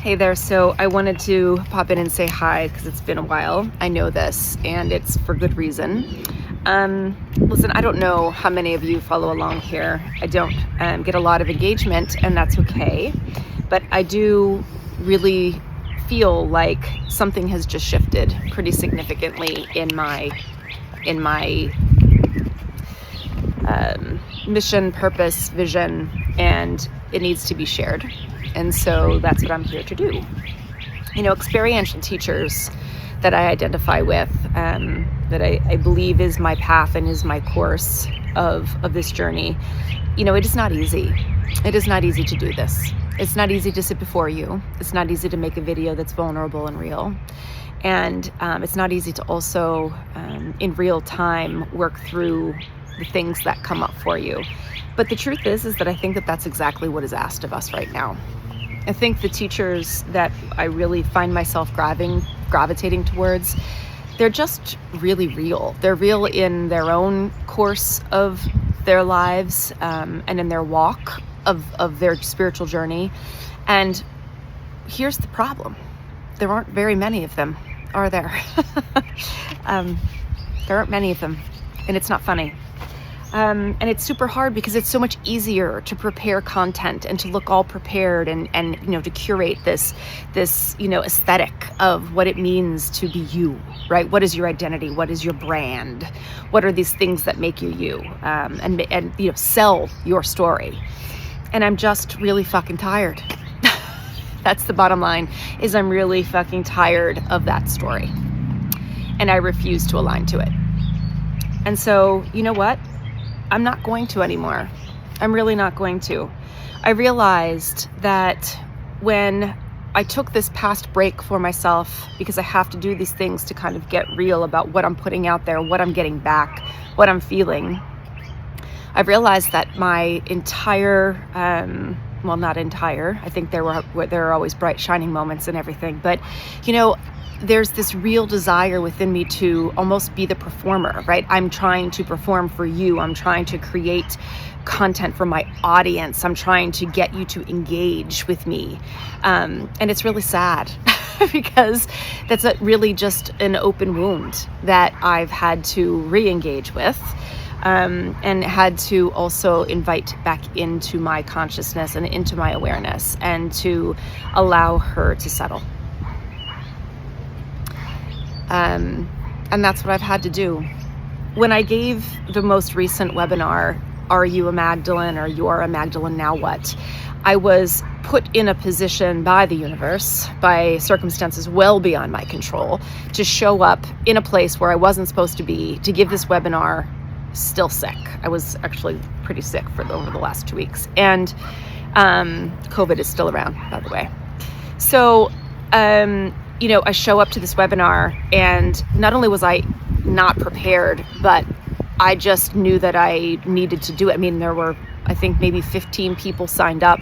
Hey there, so I wanted to pop in and say hi because it's been a while. I know this, and it's for good reason. Listen, I don't know how many of you follow along here. I don't get a lot of engagement, and that's okay. But I do really feel like something has just shifted pretty significantly in my mission, purpose, vision, and it needs to be shared. And so that's what I'm here to do. You know, experiential teachers that I identify with, that I believe is my path and is my course of this journey. You know, it is not easy. It is not easy to do this. It's not easy to sit before you. It's not easy to make a video that's vulnerable and real. And it's not easy to also, in real time, work through the things that come up for you. But the truth is that I think that that's exactly what is asked of us right now. I think the teachers that I really find myself gravitating towards, they're just really real. They're real in their own course of their lives, and in their walk of their spiritual journey. And here's the problem. There aren't very many of them, are there? There aren't many of them, and it's not funny. And it's super hard because it's so much easier to prepare content and to look all prepared and you know, to curate this you know, aesthetic of what it means to be you, right? What is your identity? What is your brand? What are these things that make you you? And you know, sell your story. And I'm just really fucking tired. That's the bottom line, is I'm really fucking tired of that story. And I refuse to align to it. And so, you know what? I'm not going to anymore. I'm really not going to. I realized that when I took this past break for myself, because I have to do these things to kind of get real about what I'm putting out there, what I'm getting back, what I'm feeling, I've realized that my entire, well, not entire, I think there are always bright shining moments and everything, but you know, there's this real desire within me to almost be the performer, right? I'm trying to perform for you. I'm trying to create content for my audience. I'm trying to get you to engage with me. And it's really sad because that's really just an open wound that I've had to re-engage with, and had to also invite back into my consciousness and into my awareness and to allow her to settle. And that's what I've had to do. When I gave the most recent webinar, Are You a Magdalene, or You're a Magdalene, Now What? I was put in a position by the universe, by circumstances well beyond my control, to show up in a place where I wasn't supposed to be, to give this webinar still sick. I was actually pretty sick over the last 2 weeks. And COVID is still around, by the way. So, you know, I show up to this webinar, and not only was I not prepared, but I just knew that I needed to do it. I mean, there were, I think, maybe 15 people signed up,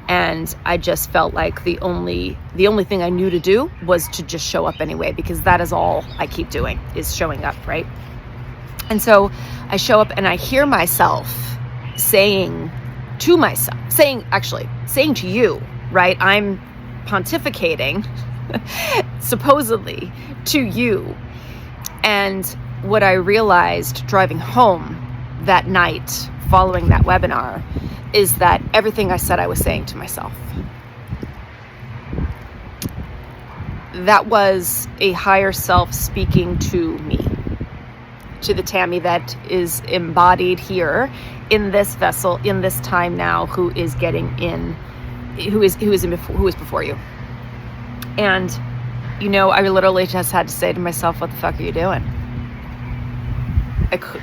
and I just felt like the only thing I knew to do was to just show up anyway, because that is all I keep doing, is showing up, right? And so I show up and I hear myself saying to you, right? I'm pontificating supposedly to you. And what I realized driving home that night following that webinar is that everything I said I was saying to myself. That was a higher self speaking to me, to the Tammy that is embodied here in this vessel, in this time now, who is getting in, who is before you. And, you know, I literally just had to say to myself, what the fuck are you doing?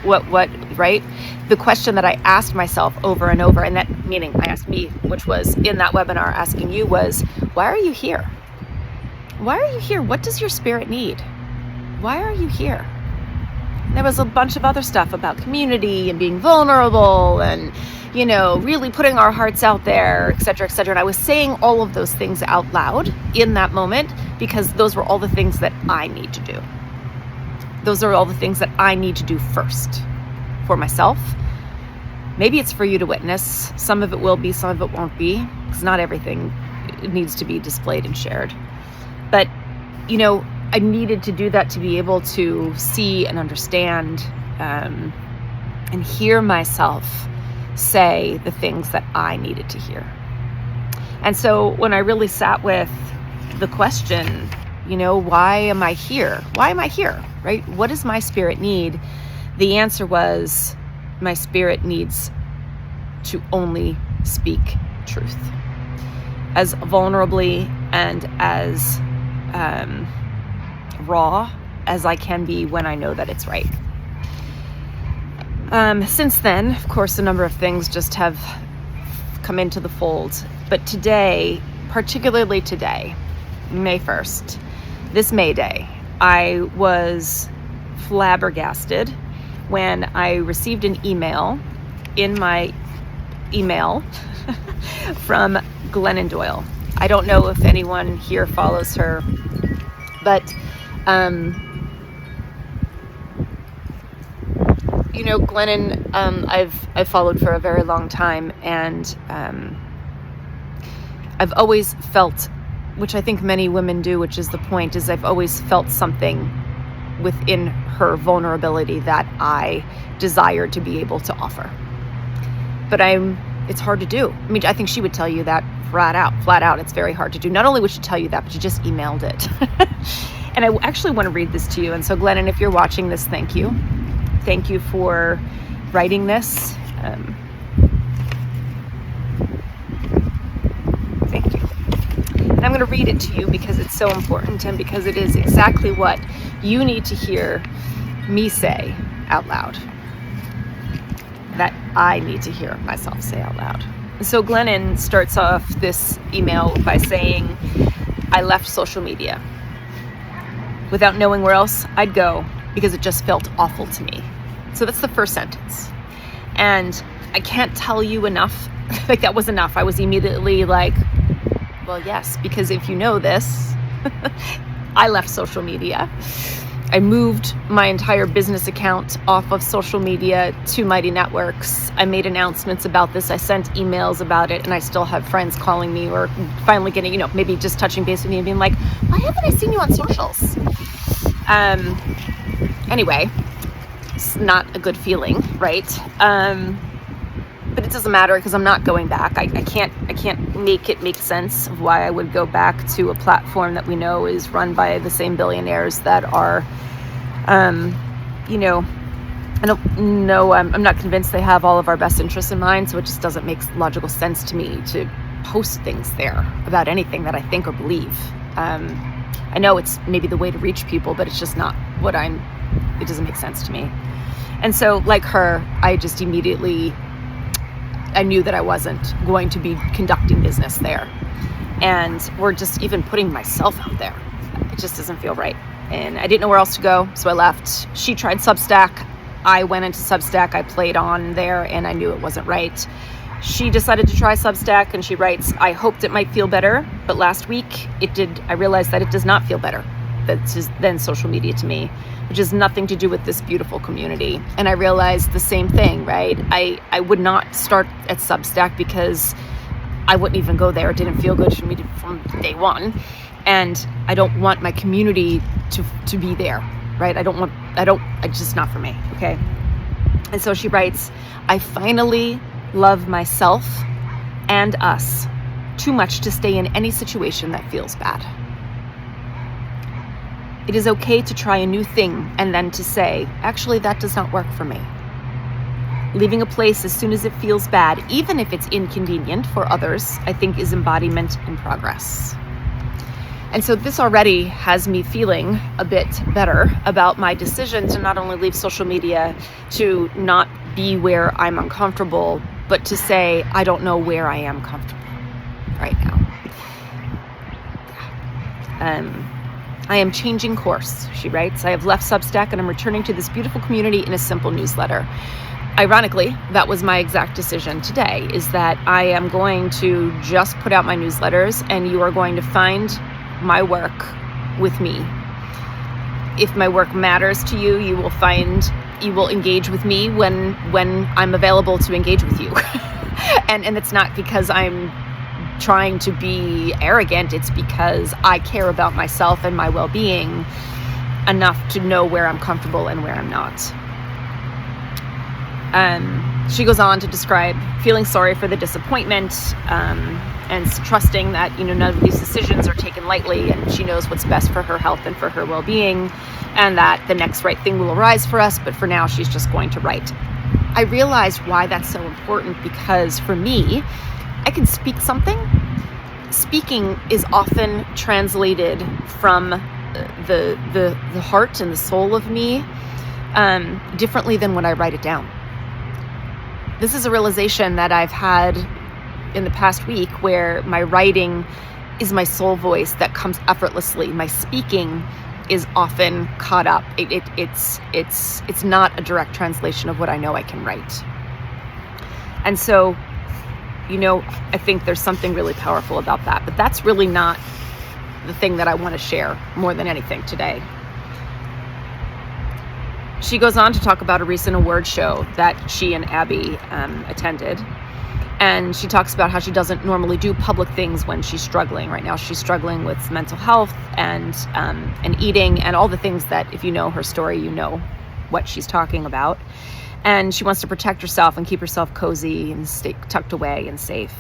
What, right? The question that I asked myself over and over, and that meaning I asked me, which was in that webinar asking you, was, why are you here? Why are you here? What does your spirit need? Why are you here? There was a bunch of other stuff about community and being vulnerable and, you know, really putting our hearts out there, et cetera, et cetera. And I was saying all of those things out loud in that moment because those were all the things that I need to do. Those are all the things that I need to do first for myself. Maybe it's for you to witness. Some of it will be, some of it won't be, because not everything needs to be displayed and shared. But, I needed to do that to be able to see and understand and hear myself say the things that I needed to hear. And so when I really sat with the question, why am I here? Why am I here, right? What does my spirit need? The answer was, my spirit needs to only speak truth. As vulnerably and as raw as I can be when I know that it's right. Since then, of course, a number of things just have come into the fold. But today, particularly today, May 1st, this May Day, I was flabbergasted when I received an email in my email from Glennon Doyle. I don't know if anyone here follows her, but Glennon, I've followed for a very long time, and I've always felt, which I think many women do, which is the point, is I've always felt something within her vulnerability that I desired to be able to offer. But it's hard to do. I mean, I think she would tell you that flat out. It's very hard to do. Not only would she tell you that, but she just emailed it. And I actually want to read this to you. And so Glennon, if you're watching this, thank you. Thank you for writing this. Thank you. And I'm going to read it to you because it's so important and because it is exactly what you need to hear me say out loud, that I need to hear myself say out loud. So Glennon starts off this email by saying, I left social media without knowing where else I'd go because it just felt awful to me. So that's the first sentence. And I can't tell you enough, like that was enough. I was immediately like, well, yes, because if you know this, I left social media. I moved my entire business account off of social media to Mighty Networks. I made announcements about this. I sent emails about it, and I still have friends calling me or finally getting, maybe just touching base with me and being like, why haven't I seen you on socials? Anyway, it's not a good feeling, right? But it doesn't matter because I'm not going back. I can't make it make sense of why I would go back to a platform that we know is run by the same billionaires that are, I don't know, I'm not convinced they have all of our best interests in mind, so it just doesn't make logical sense to me to post things there about anything that I think or believe. I know it's maybe the way to reach people, but it's just not it doesn't make sense to me. And so, like her, I just immediately, I knew that I wasn't going to be conducting business there. And we're just even putting myself out there. It just doesn't feel right. And I didn't know where else to go, so I left. She tried Substack. I went into Substack. I played on there, and I knew it wasn't right. She decided to try Substack, and she writes, I hoped it might feel better, but last week it did. I realized that it does not feel better than social media to me, which has nothing to do with this beautiful community. And I realized the same thing, right? I would not start at Substack because I wouldn't even go there. It didn't feel good for me from day one. And I don't want my community to be there, right? It's just not for me, okay? And so she writes, I finally love myself and us too much to stay in any situation that feels bad. It is okay to try a new thing and then to say, actually, that does not work for me. Leaving a place as soon as it feels bad, even if it's inconvenient for others, I think is embodiment in progress. And so this already has me feeling a bit better about my decision to not only leave social media, to not be where I'm uncomfortable, but to say, I don't know where I am comfortable right now. I am changing course, she writes. I have left Substack and I'm returning to this beautiful community in a simple newsletter. Ironically, that was my exact decision today, is that I am going to just put out my newsletters and you are going to find my work with me. If my work matters to you, you will engage with me when I'm available to engage with you. And it's not because I'm trying to be arrogant. It's because I care about myself and my well-being enough to know where I'm comfortable and where I'm not. She goes on to describe feeling sorry for the disappointment, and trusting that, none of these decisions are taken lightly, and she knows what's best for her health and for her well-being, and that the next right thing will arise for us, but for now she's just going to write. I realized why that's so important, because for me, I can speak something. Speaking is often translated from the heart and the soul of me differently than when I write it down. This is a realization that I've had in the past week, where my writing is my soul voice that comes effortlessly. My speaking is often caught up. It's not a direct translation of what I know I can write. And so, I think there's something really powerful about that. But that's really not the thing that I want to share more than anything today. She goes on to talk about a recent award show that she and Abby attended. And she talks about how she doesn't normally do public things when she's struggling. Right now, she's struggling with mental health and eating and all the things that, if you know her story, you know what she's talking about. And she wants to protect herself and keep herself cozy and stay tucked away and safe.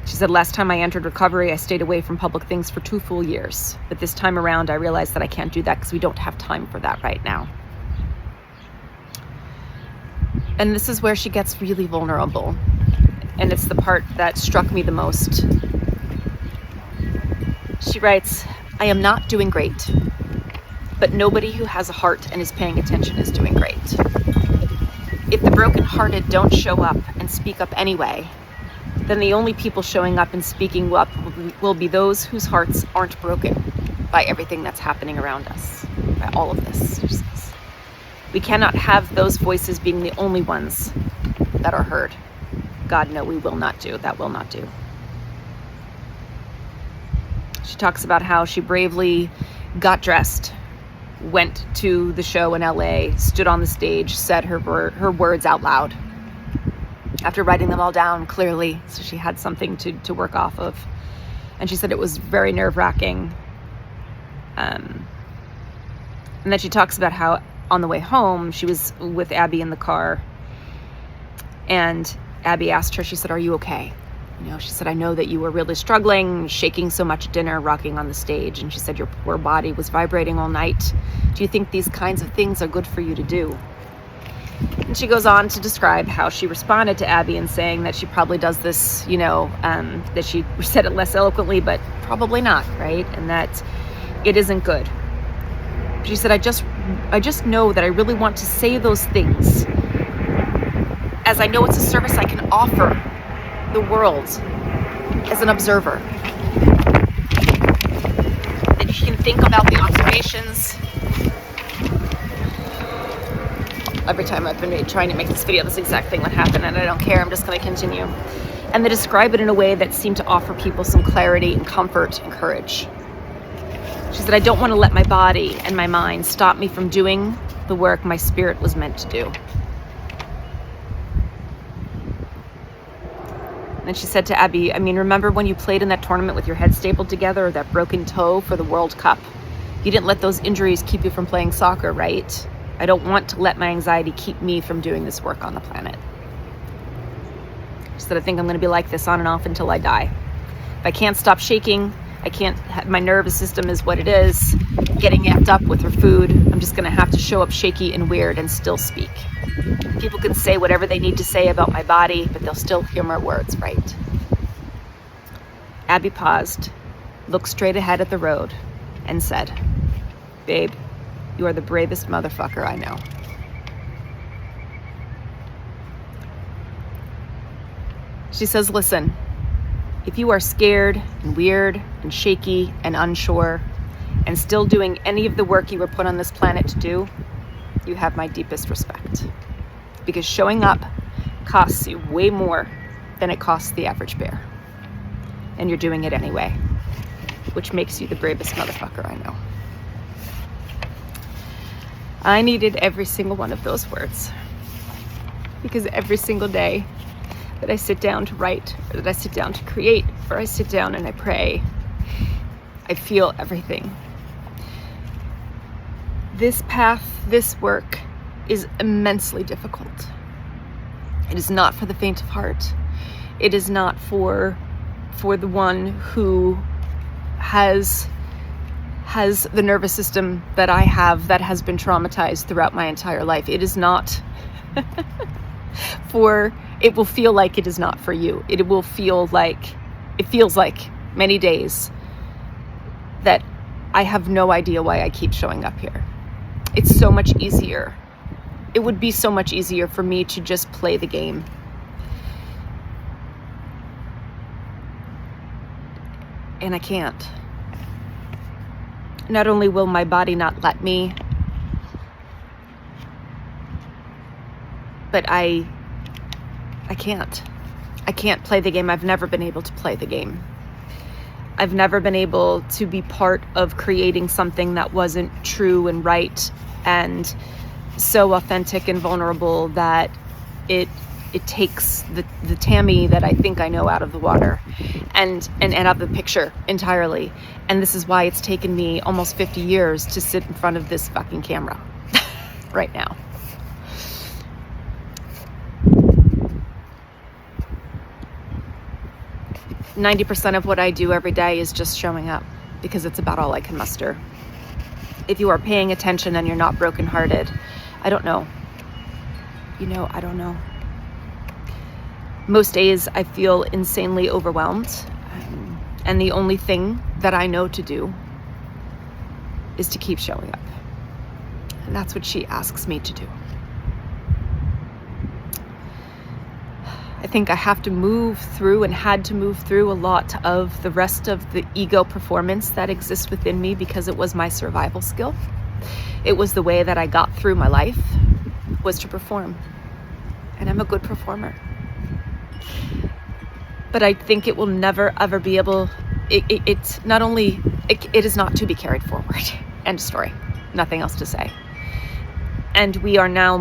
She said, last time I entered recovery, I stayed away from public things for 2 full years. But this time around, I realized that I can't do that because we don't have time for that right now. And this is where she gets really vulnerable. And it's the part that struck me the most. She writes, I am not doing great, but nobody who has a heart and is paying attention is doing great. If the brokenhearted don't show up and speak up anyway, then the only people showing up and speaking up will be those whose hearts aren't broken by everything that's happening around us, by all of this. We cannot have those voices being the only ones that are heard. God, no, we will not do. That will not do. She talks about how she bravely got dressed, went to the show in LA, stood on the stage, said her words out loud, after writing them all down clearly, so she had something to work off of. And she said it was very nerve-wracking. And then she talks about how on the way home, she was with Abby in the car, and Abby asked her, she said, are you okay? She said, I know that you were really struggling, shaking so much at dinner, rocking on the stage. And she said, your poor body was vibrating all night. Do you think these kinds of things are good for you to do? And she goes on to describe how she responded to Abby and saying that she probably does this, that she said it less eloquently, but probably not, right? And that it isn't good. She said, I just know that I really want to say those things, as I know it's a service I can offer the world as an observer. That you can think about the observations. Every time I've been trying to make this video, this exact thing would happen, and I don't care. I'm just going to continue. And they describe it in a way that seemed to offer people some clarity and comfort and courage. She said, I don't want to let my body and my mind stop me from doing the work my spirit was meant to do. And she said to Abby, remember when you played in that tournament with your head stapled together, or that broken toe for the World Cup? You didn't let those injuries keep you from playing soccer, right? I don't want to let my anxiety keep me from doing this work on the planet. She said, I think I'm going to be like this on and off until I die. If I can't stop shaking, my nervous system is what it is, getting amped up with her food, I'm just going to have to show up shaky and weird and still speak. People can say whatever they need to say about my body, but they'll still hear my words, right? Abby paused, looked straight ahead at the road, and said, babe, you are the bravest motherfucker I know. She says, listen, if you are scared and weird and shaky and unsure and still doing any of the work you were put on this planet to do, you have my deepest respect. Because showing up costs you way more than it costs the average bear. And you're doing it anyway, which makes you the bravest motherfucker I know. I needed every single one of those words, because every single day that I sit down to write, or that I sit down to create, or I sit down and I pray, I feel everything. This path, this work is immensely difficult. It is not for the faint of heart. It is not for the one who has the nervous system that I have, that has been traumatized throughout my entire life. It is not it will feel like it is not for you. It feels like many days that I have no idea why I keep showing up here. It's so much easier. It would be so much easier for me to just play the game. And I can't. Not only will my body not let me, but I can't. I can't play the game. I've never been able to play the game. I've never been able to be part of creating something that wasn't true and right and so authentic and vulnerable that it takes the Tammy that I think I know out of the water and out of the picture entirely. And this is why it's taken me almost 50 years to sit in front of this fucking camera right now. %90 of what I do every day is just showing up, because it's about all I can muster. If you are paying attention and you're not brokenhearted, I don't know. I don't know. Most days I feel insanely overwhelmed, and the only thing that I know to do is to keep showing up. And that's what she asks me to do. I think I have to move through and had to move through a lot of the rest of the ego performance that exists within me, because it was my survival skill. It was the way that I got through my life, was to perform. And I'm a good performer. But I think it will never ever be able, it's not only, it is not to be carried forward. End of story. Nothing else to say. And we are now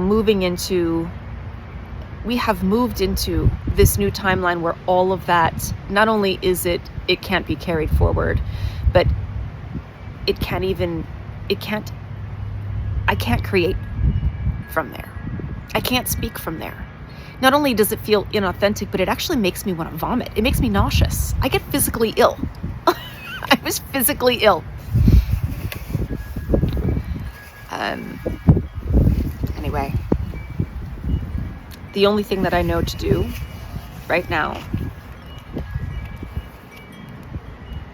we have moved into this new timeline where all of that, not only is it can't be carried forward, but I can't create from there. I can't speak from there. Not only does it feel inauthentic, but it actually makes me want to vomit. It makes me nauseous. I get physically ill. I was physically ill. Anyway. The only thing that I know to do right now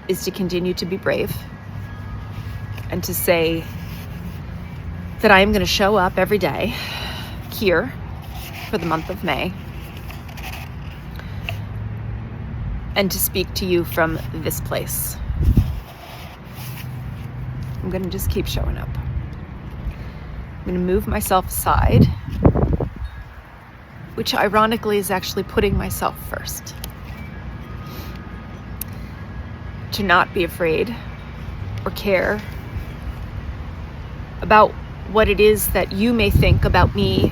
is to continue to be brave and to say that I am going to show up every day here for the month of May and to speak to you from this place. I'm going to just keep showing up. I'm going to move myself aside, which ironically is actually putting myself first. To not be afraid or care about what it is that you may think about me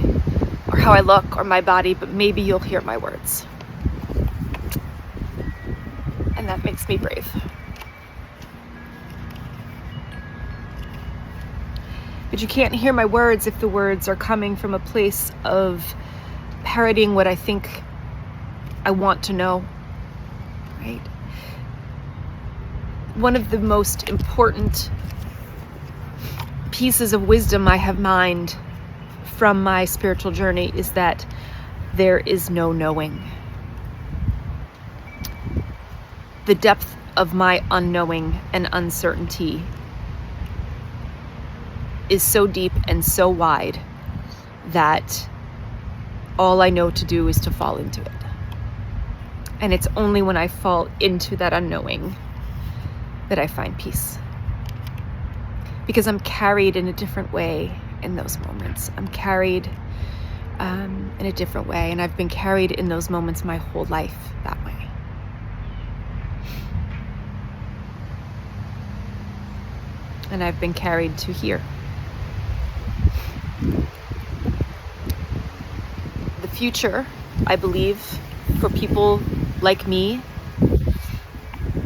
or how I look or my body, but maybe you'll hear my words. And that makes me brave. But you can't hear my words if the words are coming from a place of parroting what I think I want to know, right? One of the most important pieces of wisdom I have mined from my spiritual journey is that there is no knowing. The depth of my unknowing and uncertainty is so deep and so wide that all I know to do is to fall into it. And it's only when I fall into that unknowing that I find peace. Because I'm carried in a different way in those moments. I'm carried in a different way. And I've been carried in those moments my whole life that way. And I've been carried to here. The future, I believe, for people like me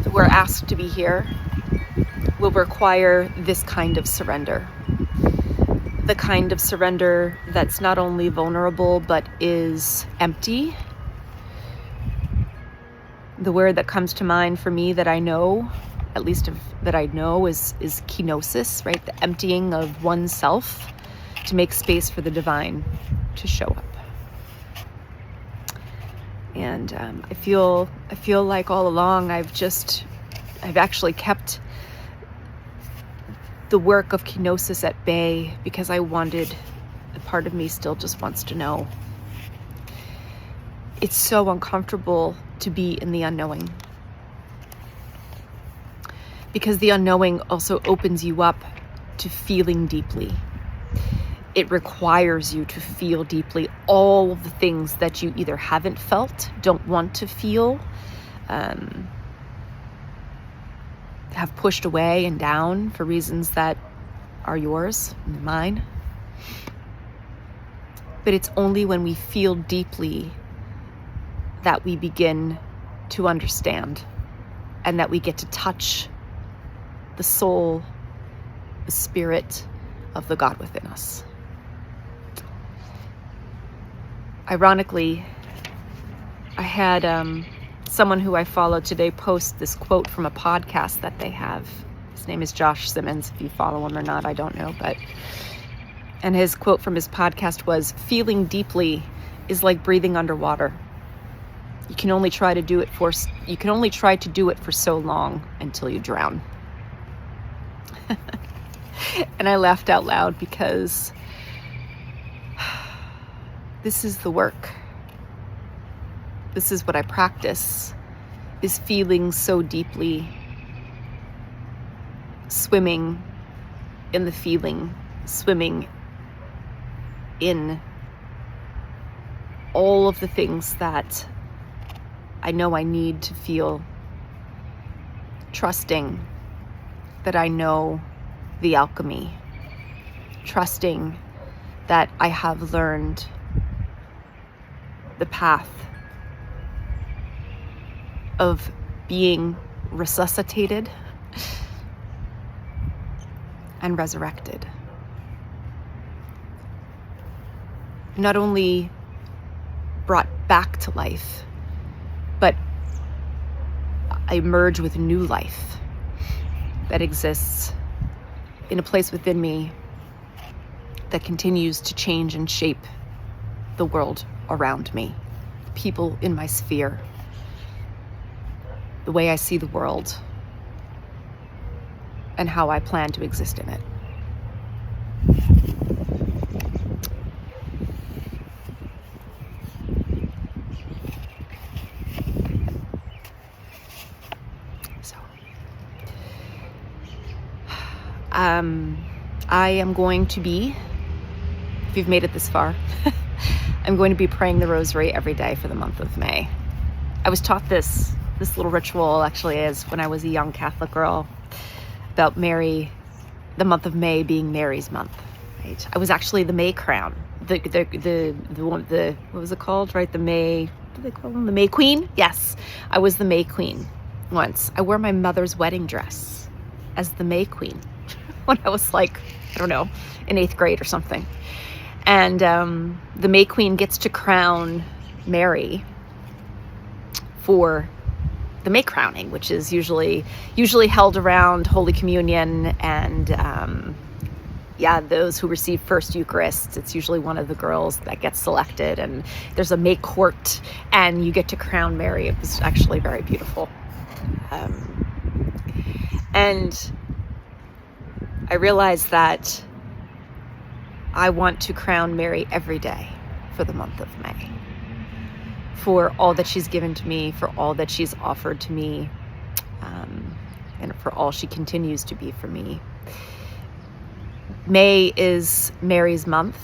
who are asked to be here will require this kind of surrender. The kind of surrender that's not only vulnerable, but is empty. The word that comes to mind for me that I know, at least that I know, is kenosis, right? The emptying of oneself to make space for the divine to show up. And I feel like all along I've actually kept the work of kenosis at bay because I wanted, a part of me still just wants to know. It's so uncomfortable to be in the unknowing, because the unknowing also opens you up to feeling deeply. It requires you to feel deeply all of the things that you either haven't felt, don't want to feel, have pushed away and down for reasons that are yours and mine. But it's only when we feel deeply that we begin to understand, and that we get to touch the soul, the spirit of the God within us. Ironically, I had someone who I follow today post this quote from a podcast that they have. His name is Josh Simmons. If you follow him or not, I don't know. And his quote from his podcast was, "Feeling deeply is like breathing underwater. You can only try to do it for so long until you drown." And I laughed out loud because this is the work. This is what I practice, is feeling so deeply, swimming in the feeling, swimming in all of the things that I know I need to feel, trusting that I know the alchemy, trusting that I have learned the path of being resuscitated and resurrected. Not only brought back to life, but I emerge with new life that exists in a place within me that continues to change and shape the world around me, people in my sphere, the way I see the world, and how I plan to exist in it. So, I am going to be, if you've made it this far, I'm going to be praying the Rosary every day for the month of May. I was taught this little ritual actually as when I was a young Catholic girl, about Mary, the month of May being Mary's month. Right? I was actually the May crown, the what was it called? Right, the May. What do they call them? The May Queen. Yes, I was the May Queen once. I wore my mother's wedding dress as the May Queen when I was like, I don't know, in 8th grade or something. And the May Queen gets to crown Mary for the May crowning, which is usually held around Holy Communion and those who receive First Eucharist. It's usually one of the girls that gets selected, and there's a May court, and you get to crown Mary. It was actually very beautiful. And I realized that I want to crown Mary every day for the month of May, for all that she's given to me, for all that she's offered to me, and for all she continues to be for me. May is Mary's month,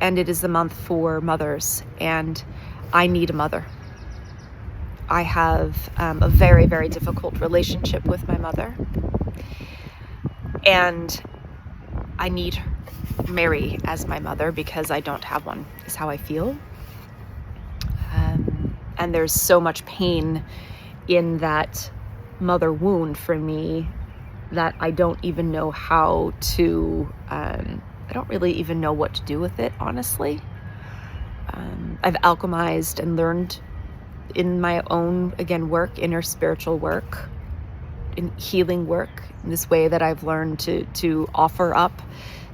and it is the month for mothers, and I need a mother. I have a very, very difficult relationship with my mother, and I need Mary as my mother because I don't have one, is how I feel. And there's so much pain in that mother wound for me that I don't even know how to, I don't really even know what to do with it, honestly. I've alchemized and learned in my own, again, work, inner spiritual work, in healing work, in this way that I've learned to offer up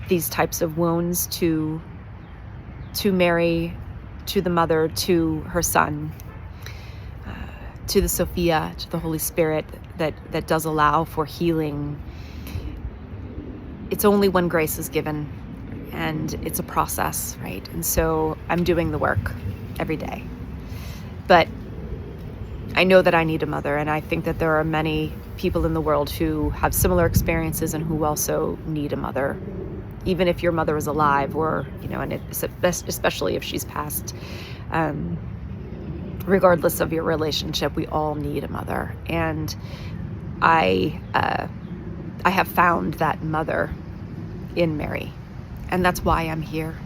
these types of wounds to Mary, to the mother, to her son, to the Sophia, to the Holy Spirit, that does allow for healing. It's only when grace is given, and it's a process, right? And so I'm doing the work every day. But I know that I need a mother, and I think that there are many people in the world who have similar experiences and who also need a mother, even if your mother is alive, or, and it's especially if she's passed. Regardless of your relationship, we all need a mother. And I have found that mother in Mary, and that's why I'm here.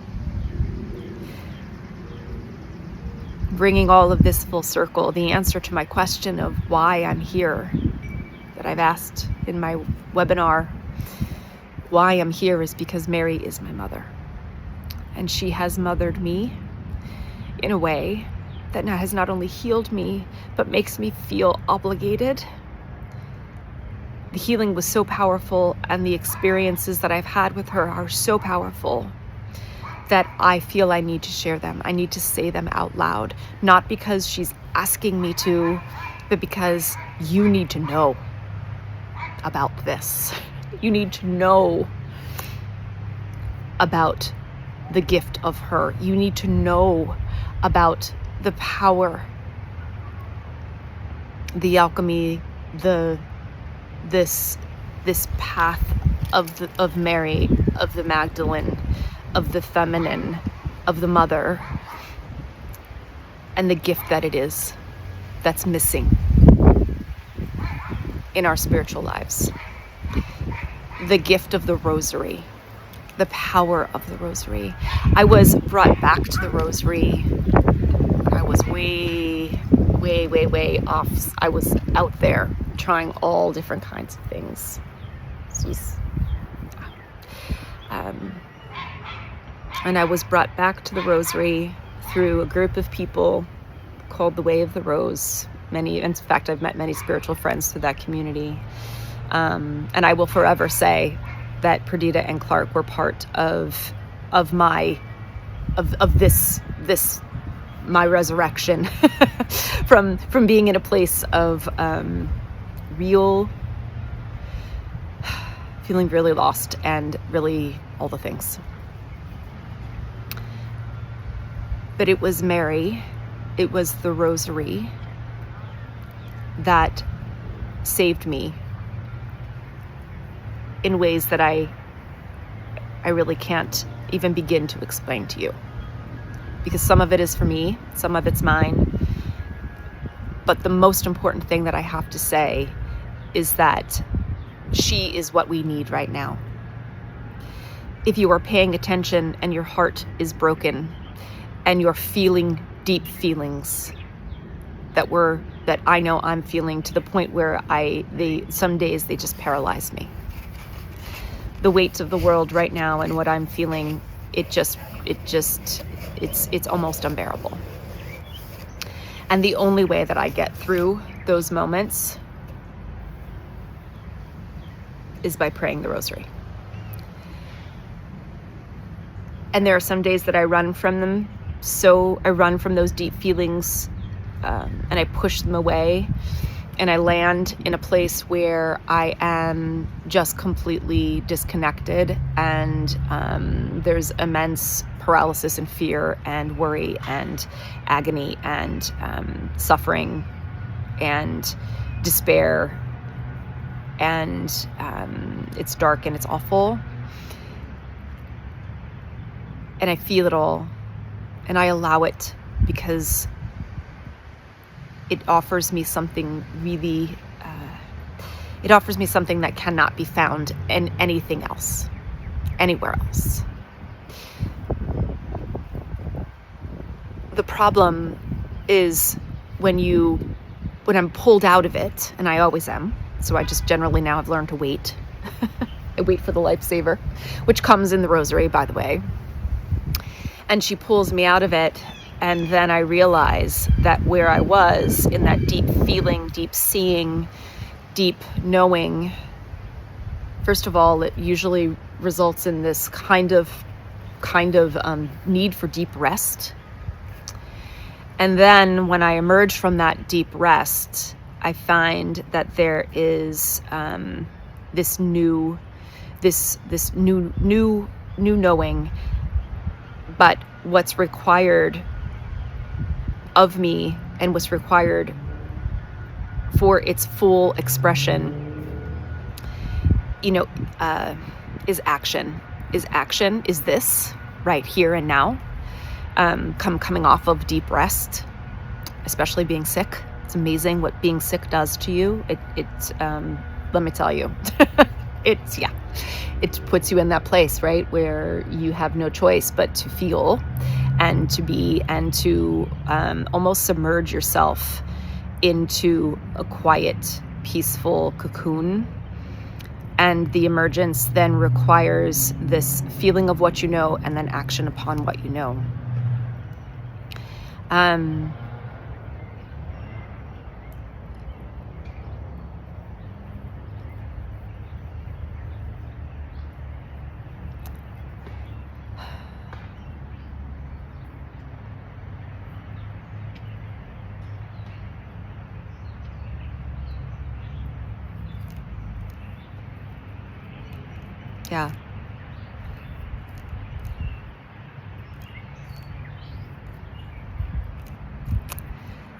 Bringing all of this full circle, the answer to my question of why I'm here, that I've asked in my webinar, why I'm here is because Mary is my mother. And she has mothered me in a way that now has not only healed me, but makes me feel obligated. The healing was so powerful, and the experiences that I've had with her are so powerful that I feel I need to share them. I need to say them out loud, not because she's asking me to, but because you need to know about this. You need to know about the gift of her. You need to know about the power, the alchemy, this path of Mary, of the Magdalene, of the feminine, of the mother, and the gift that it is that's missing in our spiritual lives. The gift of the Rosary, the power of the Rosary. I was brought back to the Rosary. I was way off. I was out there trying all different kinds of things. This was, and I was brought back to the Rosary through a group of people called the Way of the Rose. In fact, I've met many spiritual friends through that community. And I will forever say that Perdita and Clark were part of my resurrection from being in a place of real feeling really lost and really all the things. But it was Mary, it was the Rosary that saved me in ways that I really can't even begin to explain to you. Because some of it is for me, some of it's mine. But the most important thing that I have to say is that she is what we need right now. If you are paying attention and your heart is broken and you're feeling deep feelings that I know I'm feeling, to the point where some days they just paralyze me. The weight of the world right now and what I'm feeling, it's almost unbearable. And the only way that I get through those moments is by praying the Rosary. And there are some days that I run from them. So I run from those deep feelings, and I push them away, and I land in a place where I am just completely disconnected, and there's immense paralysis and fear and worry and agony and suffering and despair, and it's dark and it's awful, and I feel it all, and I allow it because it offers me something really, it offers me something that cannot be found in anything else, anywhere else. The problem is when I'm pulled out of it, and I always am, so I just generally now have learned to wait. I wait for the lifesaver, which comes in the Rosary, by the way. And she pulls me out of it, and then I realize that where I was in that deep feeling, deep seeing, deep knowing, first of all, it usually results in this kind of need for deep rest. And then when I emerge from that deep rest, I find that there is this new knowing. But what's required of me and what's required for its full expression, is action. Is this right here and now. Coming off of deep rest, especially being sick. It's amazing what being sick does to you. Let me tell you, it puts you in that place, right, where you have no choice but to feel and to be and to almost submerge yourself into a quiet, peaceful cocoon. And the emergence then requires this feeling of what you know and then action upon what you know. Yeah.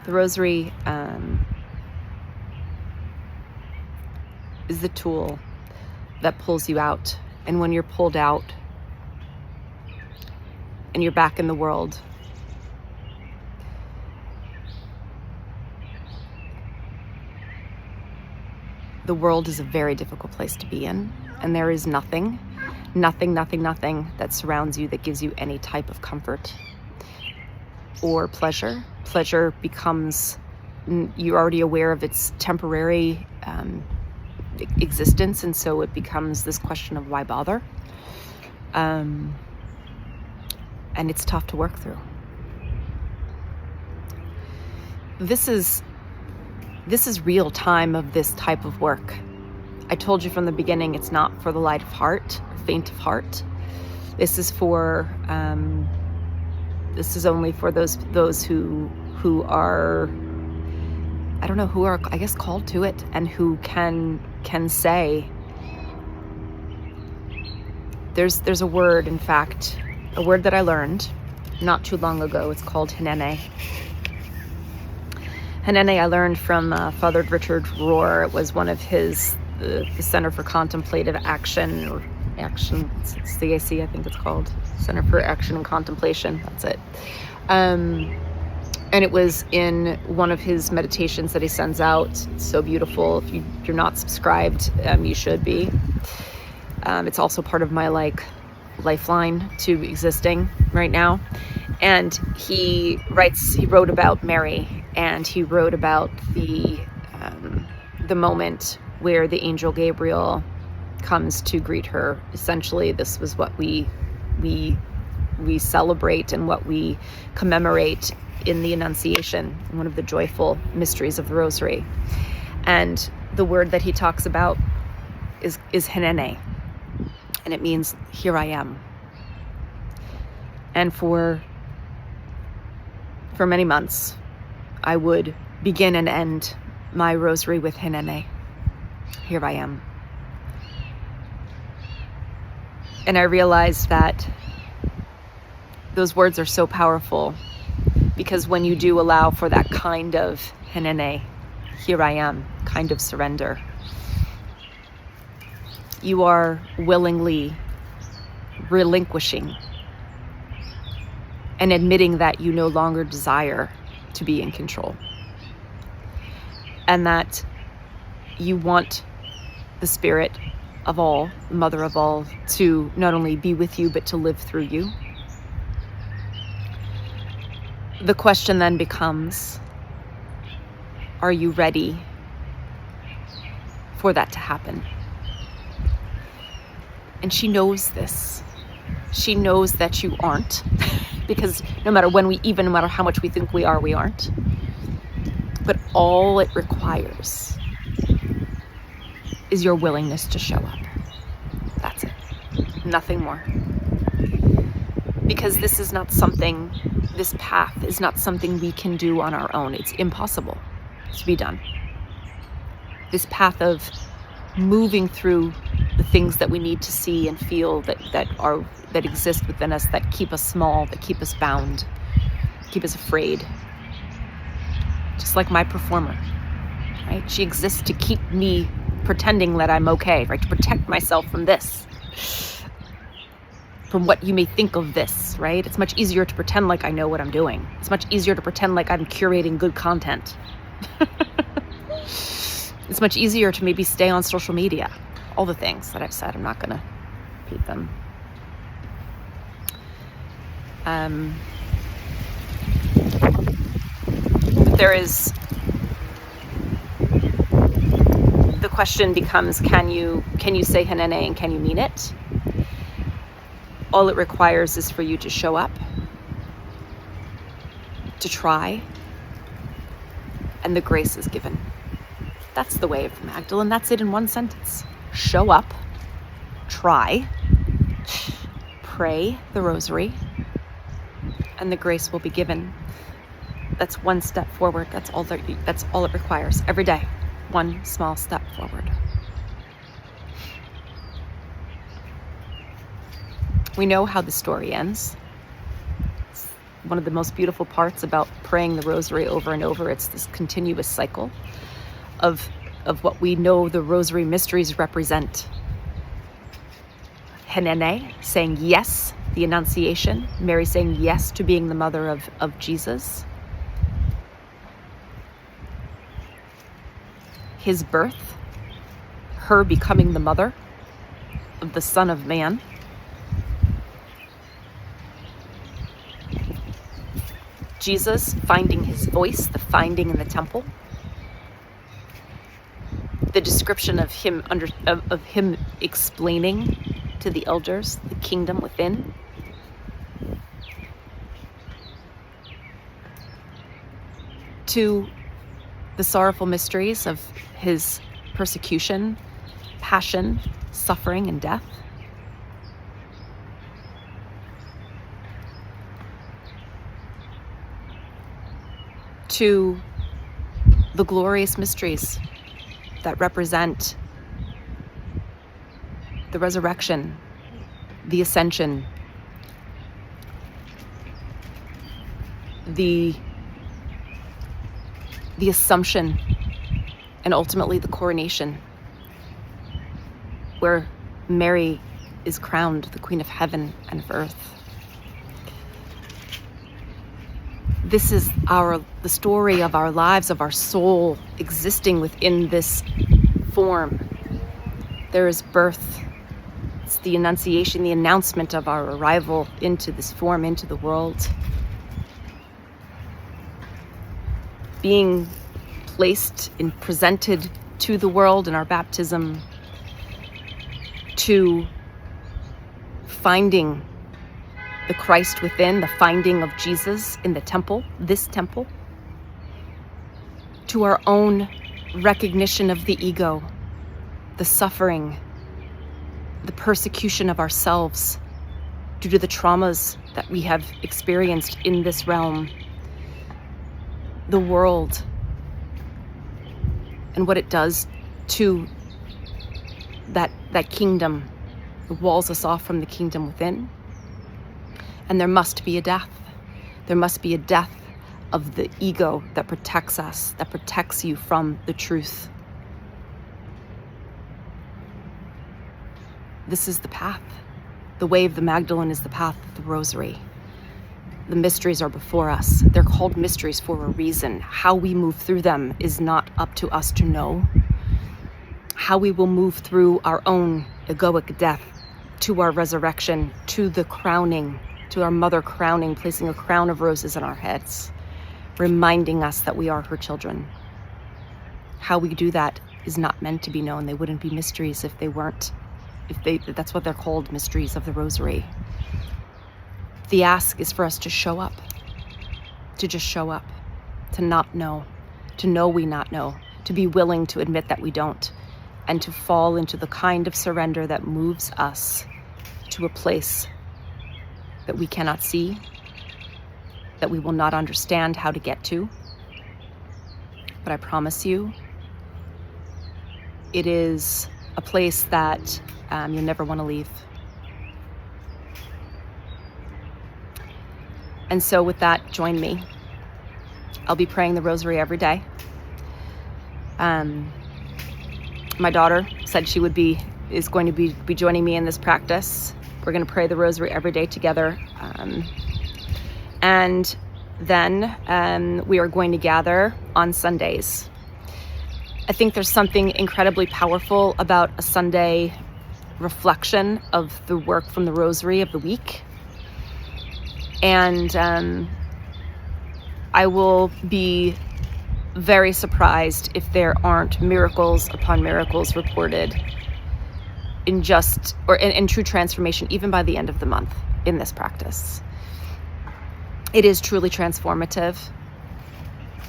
The Rosary is the tool that pulls you out. And when you're pulled out and you're back in the world, the world is a very difficult place to be in. And there is nothing that surrounds you that gives you any type of comfort or pleasure. Pleasure becomes, you're already aware of its temporary existence, and so it becomes this question of why bother? And it's tough to work through. This is real time of this type of work. I told you from the beginning, it's not for the light of heart, or faint of heart. This is for, this is only for those who are, I don't know, who are, I guess, called to it, and who can say, there's a word, in fact, a word that I learned not too long ago. It's called hinene. Hinene I learned from Father Richard Rohr. It was one of his, the Center for Contemplative Action, or Action, it's CAC, I think it's called, Center for Action and Contemplation, that's it. And it was in one of his meditations that he sends out. It's so beautiful. If you're not subscribed, you should be. It's also part of my lifeline to existing right now. And he wrote about Mary, and he wrote about the moment where the angel Gabriel comes to greet her. Essentially, this was what we celebrate and what we commemorate in the Annunciation, one of the joyful mysteries of the Rosary. And the word that he talks about is hinene, and it means here I am. And for many months, I would begin and end my Rosary with hinene. Here I am. And I realized that those words are so powerful, because when you do allow for that kind of hinene, here I am, kind of surrender, you are willingly relinquishing and admitting that you no longer desire to be in control, and that you want the Spirit of all, the Mother of all, to not only be with you, but to live through you. The question then becomes, are you ready for that to happen? And she knows this. She knows that you aren't, because no matter how much we think we are, we aren't. But all it requires is your willingness to show up. That's it. Nothing more. Because this path is not something we can do on our own. It's impossible to be done. This path of moving through the things that we need to see and feel that exist within us, that keep us small, that keep us bound, keep us afraid. Just like my performer, right? She exists to keep me pretending that I'm okay, right? To protect myself from this, from what you may think of this, right? It's much easier to pretend like I know what I'm doing. It's much easier to pretend like I'm curating good content. It's much easier to maybe stay on social media. All the things that I've said, I'm not going to repeat them. The question becomes, can you say Hanene and can you mean it? All it requires is for you to show up, to try, and the grace is given. That's the way of Magdalene. That's it in one sentence. Show up, try, pray the Rosary, and the grace will be given. That's one step forward. That's all it requires every day. One small step forward. We know how the story ends. It's one of the most beautiful parts about praying the Rosary over and over. It's this continuous cycle of what we know the Rosary mysteries represent. Hanene, saying yes, the Annunciation. Mary saying yes to being the mother of Jesus. His birth, her becoming the mother of the Son of Man. Jesus finding his voice, the finding in the temple. The description of him of him explaining to the elders the kingdom within. To the sorrowful mysteries of his persecution, passion, suffering, and death. To the glorious mysteries that represent the resurrection, the ascension, the assumption, and ultimately the coronation, where Mary is crowned the Queen of Heaven and of Earth. This is the story of our lives, of our soul existing within this form. There is birth. It's the Annunciation, the announcement of our arrival into this form, into the world. Being placed and presented to the world in our baptism, to finding the Christ within, the finding of Jesus in the temple, this temple, to our own recognition of the ego, the suffering, the persecution of ourselves due to the traumas that we have experienced in this realm, the world, and what it does to that kingdom. It walls us off from the kingdom within. And there must be a death. There must be a death of the ego that protects us, that protects you from the truth. This is the path. The way of the Magdalene is the path of the Rosary. The mysteries are before us. They're called mysteries for a reason. How we move through them is not up to us to know. How we will move through our own egoic death to our resurrection, to the crowning, to our mother crowning, placing a crown of roses on our heads, reminding us that we are her children. how we do that is not meant to be known. They wouldn't be mysteries if they weren't, that's what they're called, mysteries of the Rosary. The ask is for us to show up, to just show up, to not know, to know we not know, to be willing to admit that we don't, and to fall into the kind of surrender that moves us to a place that we cannot see, that we will not understand how to get to. But I promise you, it is a place that you'll never want to leave. And so with that, join me. I'll be praying the Rosary every day. My daughter said she is going to be joining me in this practice. We're going to pray the Rosary every day together. And then we are going to gather on Sundays. I think there's something incredibly powerful about a Sunday reflection of the work from the Rosary of the week. And I will be very surprised if there aren't miracles upon miracles reported in true transformation, even by the end of the month in this practice. It is truly transformative,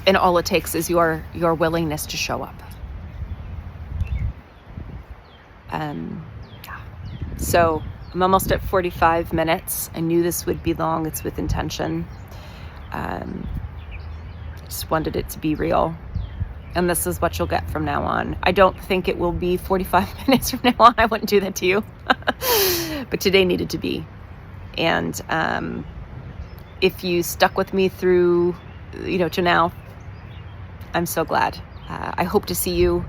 and all it takes is your willingness to show up. So I'm almost at 45 minutes. I knew this would be long. It's with intention. I just wanted it to be real. And this is what you'll get from now on. I don't think it will be 45 minutes from now on. I wouldn't do that to you. But today needed to be. And if you stuck with me through, to now, I'm so glad. I hope to see you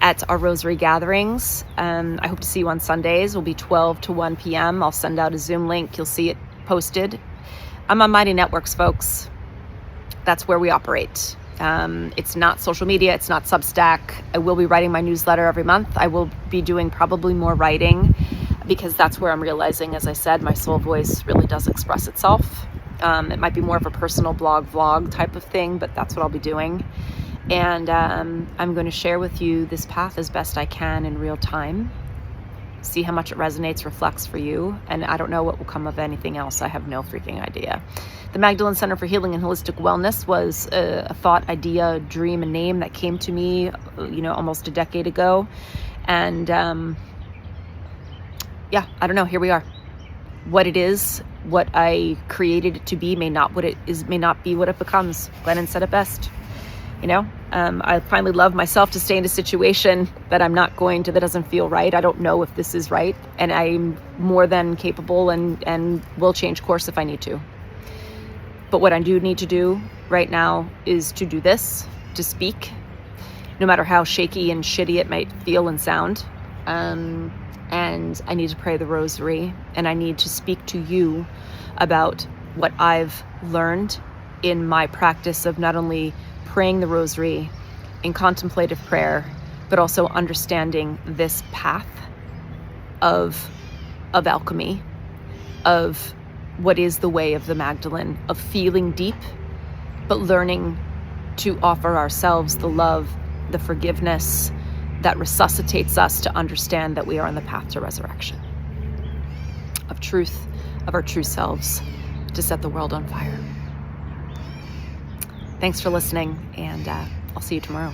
at our Rosary gatherings. I hope to see you on Sundays. It'll be 12 to 1 p.m. I'll send out a Zoom link. You'll see it posted. I'm on Mighty Networks, folks. That's where we operate. It's not social media. It's not Substack. I will be writing my newsletter every month. I will be doing probably more writing because that's where I'm realizing, as I said, my soul voice really does express itself. It might be more of a personal vlog type of thing, but that's what I'll be doing. And I'm going to share with you this path as best I can in real time. See how much it resonates, reflects for you. And I don't know what will come of anything else. I have no freaking idea. The Magdalene Center for Healing and Holistic Wellness was a thought, idea, dream, and name that came to me, almost a decade ago. And I don't know. Here we are. What it is, what I created it to be, may not be what it becomes. Glennon said it best. I finally love myself to stay in a situation that that doesn't feel right. I don't know if this is right, and I'm more than capable and will change course if I need to. But what I do need to do right now is to do this, to speak, no matter how shaky and shitty it might feel and sound. And I need to pray the Rosary, and I need to speak to you about what I've learned in my practice of not only praying the Rosary in contemplative prayer, but also understanding this path of alchemy, of what is the way of the Magdalene, of feeling deep, but learning to offer ourselves the love, the forgiveness that resuscitates us to understand that we are on the path to resurrection, of truth, of our true selves, to set the world on fire. Thanks for listening, and I'll see you tomorrow.